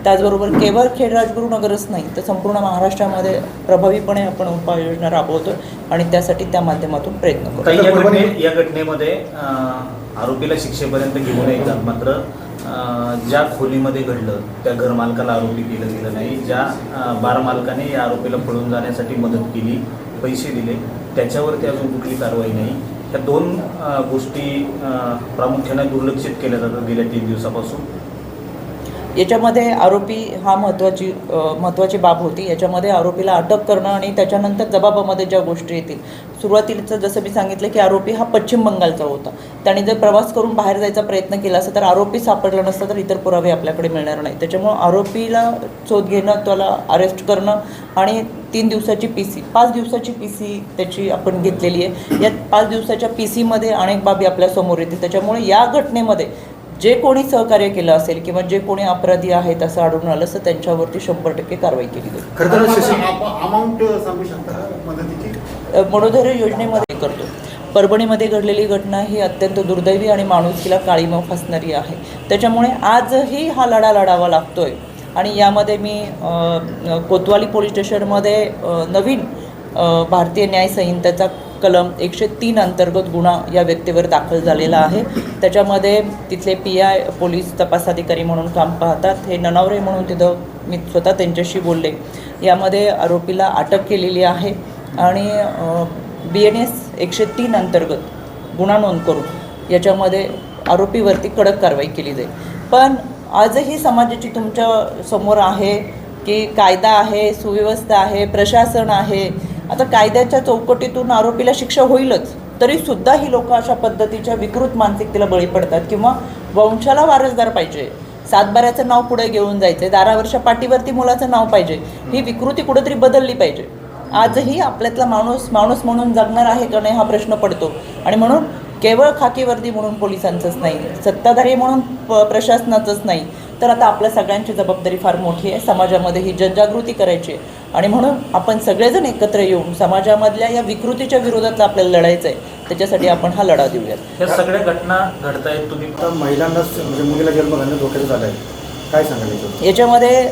त्याचबरोबर केवळ खेड राजगुरुनगरच नाही तर संपूर्ण महाराष्ट्रामध्ये प्रभावीपणे आपण उपाययोजना राबवतो आणि त्यासाठी त्या माध्यमातून प्रयत्न करतो. या घटनेमध्ये आरोपीला शिक्षेपर्यंत घेऊन येतात, मात्र ज्या खोलीमध्ये घडलं त्या घरमालकाला आरोपी केलं गेलं नाही. ज्या बार मालकाने या आरोपीला पळून जाण्यासाठी मदत केली, पैसे दिले, त्याच्यावरती अजून कुठली कारवाई नाही. ह्या दोन गोष्टी प्रामुख्याने दुर्लक्षित केल्या जातात गेल्या 3 दिवसापासून. याच्यामध्ये आरोपी हा महत्त्वाची बाब होती. याच्यामध्ये आरोपीला अटक करणं आणि त्याच्यानंतर जबाबामध्ये ज्या गोष्टी येतील. सुरुवातीचं जसं मी सांगितलं की आरोपी हा पश्चिम बंगालचा होता. त्याने जर प्रवास करून बाहेर जायचा प्रयत्न केला असता तर आरोपी सापडला नसता तर इतर पुरावे आपल्याकडे मिळणार नाही. त्याच्यामुळं आरोपीला शोध घेणं, त्याला अरेस्ट करणं आणि 3 दिवसाची PC 5 दिवसाची PC त्याची आपण घेतलेली आहे. या 5 दिवसाच्या PCमध्ये अनेक बाबी आपल्यासमोर येतील. त्याच्यामुळे या घटनेमध्ये जे कोणी सहकार्य केलं असेल किंवा जे कोणी अपराधी आहेत असं आढळून आलं तर त्यांच्यावरती 100% कारवाई केली जाईल. मनोधैर्य योजनेमध्ये करतो. परभणीमध्ये घडलेली घटना ही अत्यंत दुर्दैवी आणि माणुसकीला काळीमा फासणारी आहे. त्याच्यामुळे आजही हा लढा लढावा लागतोय आणि यामध्ये मी कोतवाली पोलीस स्टेशनमध्ये नवीन भारतीय न्याय संहितेचा कलम 103 अंतर्गत गुन्हा या व्यक्तीवर दाखल झालेला आहे. त्याच्यामध्ये तिथले PI पोलीस तपास अधिकारी म्हणून काम पाहतात, हे ननावरे म्हणून तिथं मी स्वतः त्यांच्याशी बोलले. यामध्ये आरोपीला अटक केलेली आहे आणि BNS 103 अंतर्गत गुन्हा नोंद करून याच्यामध्ये आरोपीवरती कडक कारवाई केली जाईल. पण आजही समाजाची तुमच्या समोर आहे की कायदा आहे, सुव्यवस्था आहे, प्रशासन आहे. आता कायद्याच्या चौकटीतून आरोपीला शिक्षा होईलच, तरीसुद्धा ही लोक अशा पद्धतीच्या विकृत मानसिकतेला बळी पडतात किंवा वंशाला वारसदार पाहिजे, सातबाऱ्याचं नाव पुढे घेऊन जायचं, दारावरच्या पाठीवरती मुलाचं नाव पाहिजे, ही विकृती कुठेतरी बदलली पाहिजे. आजही आपल्यातला माणूस म्हणून जगणार आहे का नाही हा प्रश्न पडतो. आणि म्हणून केवळ खाकी वर्दी म्हणून पोलिसांचंच नाही, सत्ताधारी म्हणून प्रशासनाचंच नाही, तर आता आपल्या सगळ्यांची जबाबदारी फार मोठी आहे. समाजामध्ये ही जनजागृती करायची आहे आणि म्हणून आपण सगळेजण एकत्र येऊन समाजामधल्या या विकृतीच्या विरोधात आपल्याला लढायचं आहे. त्याच्यासाठी आपण हा लढा देऊयात. या सगळ्या घटना घडतायत, तुम्ही महिलांनाच म्हणजे मुलीला जन्म घालणं धोक्याचं झालं आहे, काय सांगायचं याच्यामध्ये?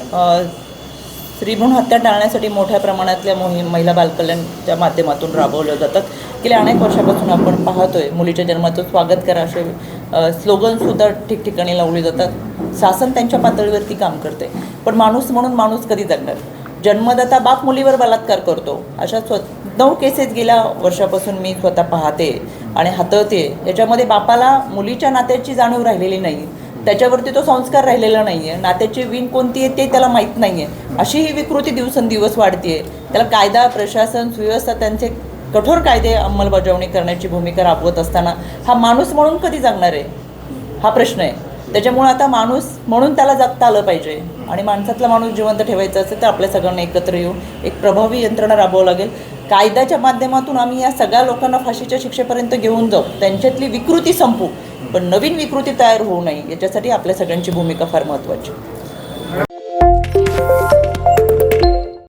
स्त्रीभ्रूण हत्या टाळण्यासाठी मोठ्या प्रमाणातल्या मोहीम महिला बालकल्याणच्या माध्यमातून राबवल्या जातात. गेल्या अनेक वर्षापासून आपण पाहतोय मुलीच्या जन्माचं स्वागत करा असे स्लोगनसुद्धा ठिकठिकाणी लावली जातात. शासन त्यांच्या पातळीवरती काम करते, पण माणूस म्हणून माणूस कधी जगणार? जन्मदाता बाप मुलीवर बलात्कार करतो. अशा 9 केसेस गेल्या वर्षापासून मी स्वतः पाहते आणि हाताळते. याच्यामध्ये बापाला मुलीच्या नात्याची जाणीव राहिलेली नाही, त्याच्यावरती तो संस्कार राहिलेला नाही आहे, नात्याची विण कोणती आहे ते त्याला माहीत नाही आहे. अशी ही विकृती दिवसेंदिवस वाढते आहे. त्याला कायदा, प्रशासन, सुव्यवस्था त्यांचे कठोर कायदे अंमलबजावणी करण्याची भूमिका राबवत असताना हा माणूस म्हणून कधी जगणार आहे हा प्रश्न आहे. त्याच्यामुळे आता माणूस म्हणून त्याला जगता आलं पाहिजे आणि माणसातला माणूस जिवंत ठेवायचा असेल तर आपल्या सगळ्यांना एकत्र येऊन एक प्रभावी यंत्रणा राबवावं लागेल. कायद्याच्या माध्यमातून आम्ही या सगळ्या लोकांना फाशीच्या शिक्षेपर्यंत घेऊन जाऊ, त्यांच्यातली विकृती संपू, पण नवीन विकृती तयार होऊ नये याच्यासाठी आपल्या सगळ्यांची भूमिका फार महत्त्वाची.